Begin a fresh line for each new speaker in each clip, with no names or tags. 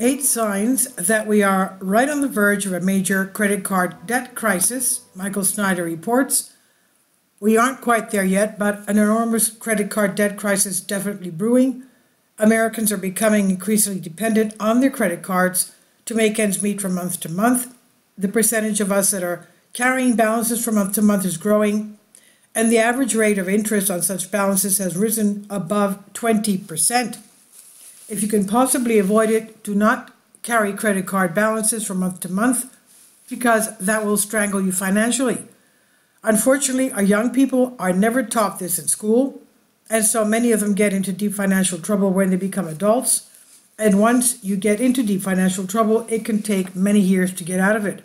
8 signs that we are right on the verge of a major credit card debt crisis, Michael Snyder reports. We aren't quite there yet, but an enormous credit card debt crisis definitely brewing. Americans are becoming increasingly dependent on their credit cards to make ends meet from month to month. The percentage of us that are carrying balances from month to month is growing, and the average rate of interest on such balances has risen above 20%. If you can possibly avoid it, do not carry credit card balances from month to month, because that will strangle you financially. Unfortunately, our young people are never taught this in school, and so many of them get into deep financial trouble when they become adults. And once you get into deep financial trouble, it can take many years to get out of it.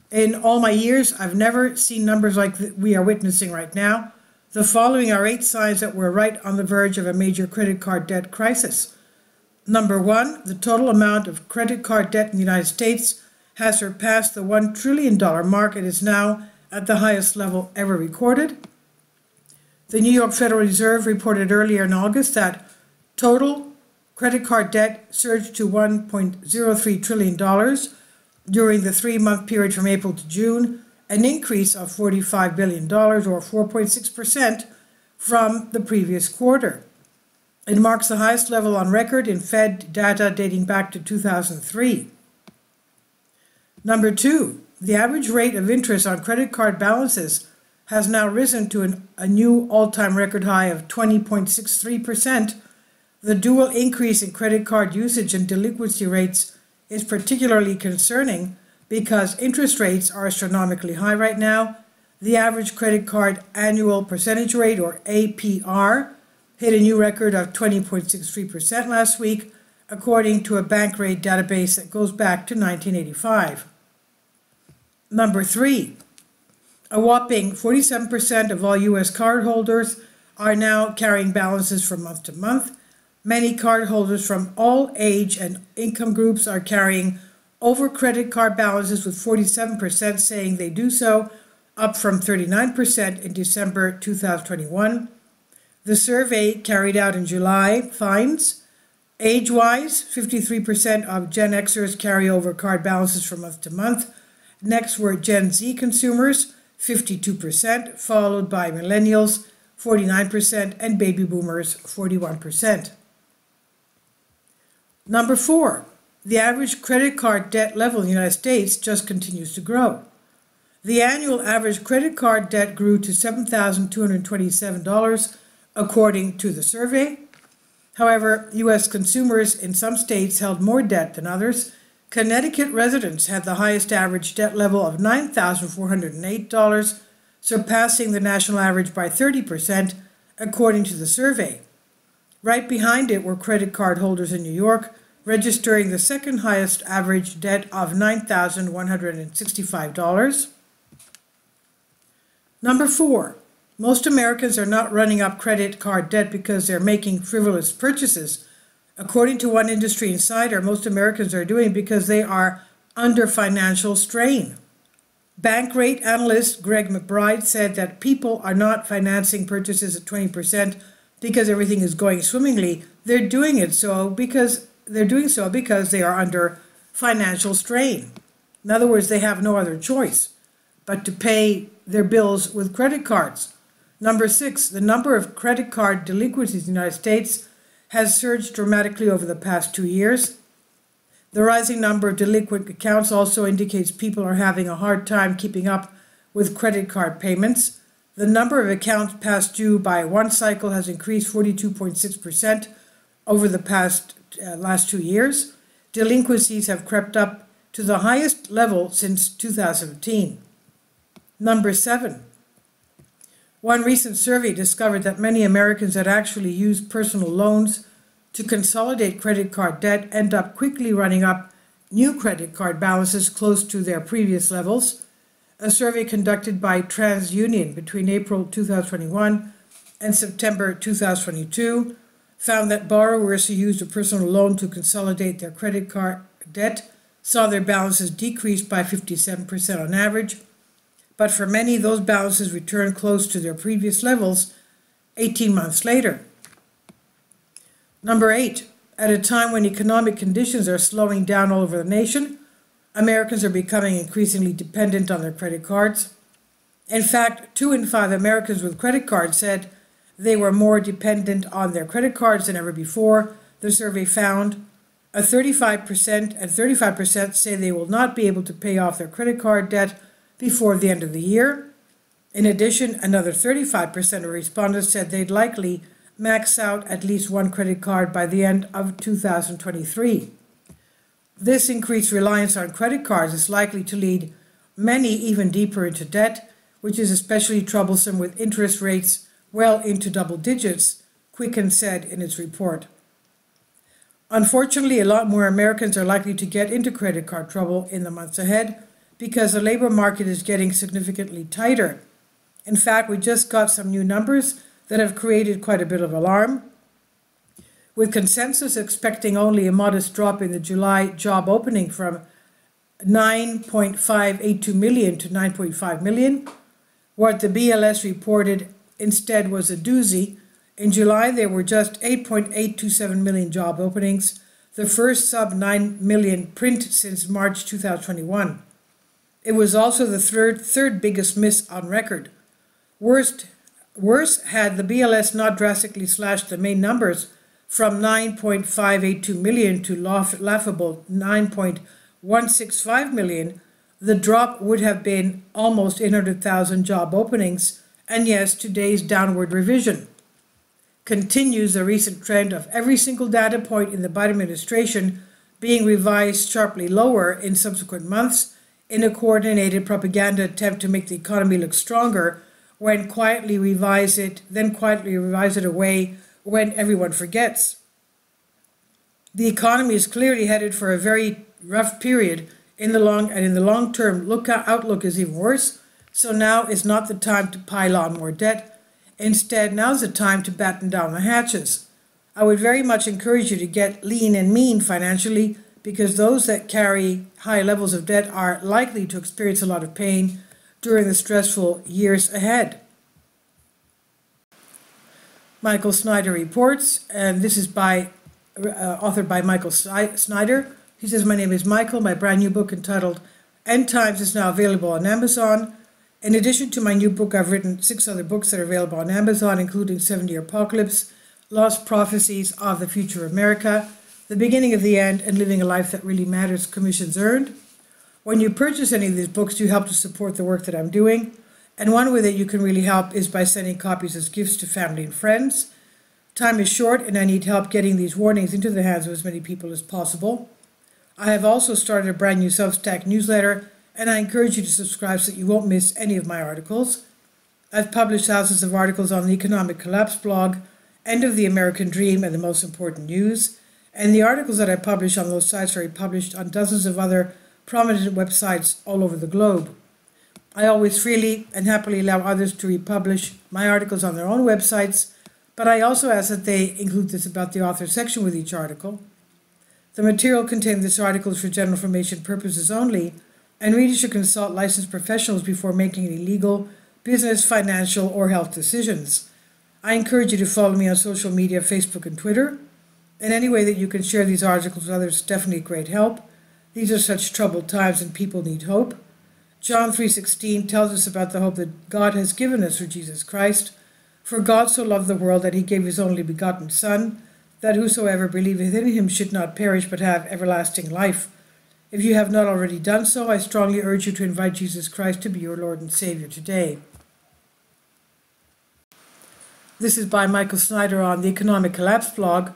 In all my years, I've never seen numbers like we are witnessing right now. The following are 8 signs that we're right on the verge of a major credit card debt crisis. Number 1, the total amount of credit card debt in the United States has surpassed the $1 trillion mark. It is now at the highest level ever recorded. The New York Federal Reserve reported earlier in August that total credit card debt surged to $1.03 trillion during the 3-month period from April to June, an increase of $45 billion or 4.6% from the previous quarter. It marks the highest level on record in Fed data dating back to 2003. Number 2, the average rate of interest on credit card balances has now risen to a new all-time record high of 20.63%. The dual increase in credit card usage and delinquency rates is particularly concerning because interest rates are astronomically high right now. The average credit card annual percentage rate, or APR, hit a new record of 20.63% last week, according to a bank rate database that goes back to 1985. Number 3, a whopping 47% of all U.S. cardholders are now carrying balances from month to month. Many cardholders from all age and income groups are carrying over credit card balances, with 47% saying they do so, up from 39% in December 2021. The survey carried out in July finds, age-wise, 53% of Gen Xers carry over card balances from month to month. Next were Gen Z consumers, 52%, followed by millennials, 49%, and baby boomers, 41%. Number 4, the average credit card debt level in the United States just continues to grow. The annual average credit card debt grew to $7,227, according to the survey. However, U.S. consumers in some states held more debt than others. Connecticut residents had the highest average debt level of $9,408, surpassing the national average by 30%, according to the survey. Right behind it were credit card holders in New York, registering the second highest average debt of $9,165. Number 4, most Americans are not running up credit card debt because they're making frivolous purchases. According to one industry insider, most Americans are doing it because they are under financial strain. Bank rate analyst Greg McBride said that people are not financing purchases at 20% because everything is going swimmingly. They're doing so because they are under financial strain. In other words, they have no other choice but to pay their bills with credit cards. Number 6, the number of credit card delinquencies in the United States has surged dramatically over the past 2 years. The rising number of delinquent accounts also indicates people are having a hard time keeping up with credit card payments. The number of accounts past due by one cycle has increased 42.6% over the last 2 years. Delinquencies have crept up to the highest level since 2017. Number 7. One recent survey discovered that many Americans that actually use personal loans to consolidate credit card debt end up quickly running up new credit card balances close to their previous levels. A survey conducted by TransUnion between April 2021 and September 2022 found that borrowers who used a personal loan to consolidate their credit card debt saw their balances decrease by 57% on average, but for many, those balances returned close to their previous levels 18 months later. Number 8, At a time when economic conditions are slowing down all over the nation, Americans are becoming increasingly dependent on their credit cards. In fact, 2 in 5 Americans with credit cards said they were more dependent on their credit cards than ever before, the survey found. 35% say they will not be able to pay off their credit card debt before the end of the year. In addition, another 35% of respondents said they'd likely max out at least one credit card by the end of 2023. This increased reliance on credit cards is likely to lead many even deeper into debt, which is especially troublesome with interest rates well into double digits, Quicken said in its report. Unfortunately, a lot more Americans are likely to get into credit card trouble in the months ahead because the labor market is getting significantly tighter. In fact, we just got some new numbers that have created quite a bit of alarm, with consensus expecting only a modest drop in the July job opening from 9.582 million to 9.5 million. What the BLS reported instead was a doozy. In July, there were just 8.827 million job openings, the first sub-9 million print since March 2021. It was also the third biggest miss on record. Worse, had the BLS not drastically slashed the main numbers from 9.582 million to laughable 9.165 million, the drop would have been almost 800,000 job openings, and yes, today's downward revision continues the recent trend of every single data point in the Biden administration being revised sharply lower in subsequent months in a coordinated propaganda attempt to make the economy look stronger, then quietly revise it away when everyone forgets. The economy is clearly headed for a very rough period in the long term. Outlook is even worse. So now is not the time to pile on more debt. Instead, now's the time to batten down the hatches. I would very much encourage you to get lean and mean financially, because those that carry high levels of debt are likely to experience a lot of pain during the stressful years ahead. Michael Snyder reports, and this is authored by Michael Snyder. He says, "My name is Michael. My brand new book entitled End Times is now available on Amazon. In addition to my new book, I've written 6 other books that are available on Amazon, including 7-Year Apocalypse, Lost Prophecies of the Future of America, The Beginning of the End, and Living a Life That Really Matters, Commissions Earned. When you purchase any of these books, you help to support the work that I'm doing. And one way that you can really help is by sending copies as gifts to family and friends. Time is short, and I need help getting these warnings into the hands of as many people as possible. I have also started a brand new Substack newsletter, and I encourage you to subscribe so that you won't miss any of my articles. I've published thousands of articles on the Economic Collapse blog, End of the American Dream, and the Most Important News. And the articles that I publish on those sites are published on dozens of other prominent websites all over the globe. I always freely and happily allow others to republish my articles on their own websites, but I also ask that they include this about the author section with each article. The material contained in this article is for general information purposes only, and readers should consult licensed professionals before making any legal, business, financial, or health decisions. I encourage you to follow me on social media, Facebook and Twitter. In any way that you can share these articles with others is definitely great help. These are such troubled times and people need hope. John 3:16 tells us about the hope that God has given us through Jesus Christ. For God so loved the world that he gave his only begotten Son, that whosoever believeth in him should not perish but have everlasting life. If you have not already done so, I strongly urge you to invite Jesus Christ to be your Lord and Savior today." This is by Michael Snyder on the Economic Collapse blog.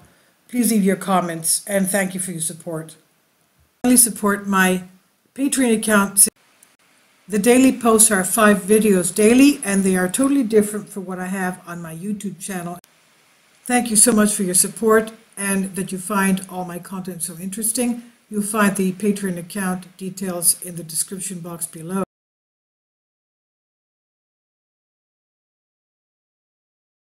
Please leave your comments, and thank you for your support. Finally, support my Patreon account. The daily posts are 5 videos daily, and they are totally different from what I have on my YouTube channel. Thank you so much for your support, and that you find all my content so interesting. You'll find the Patreon account details in the description box below.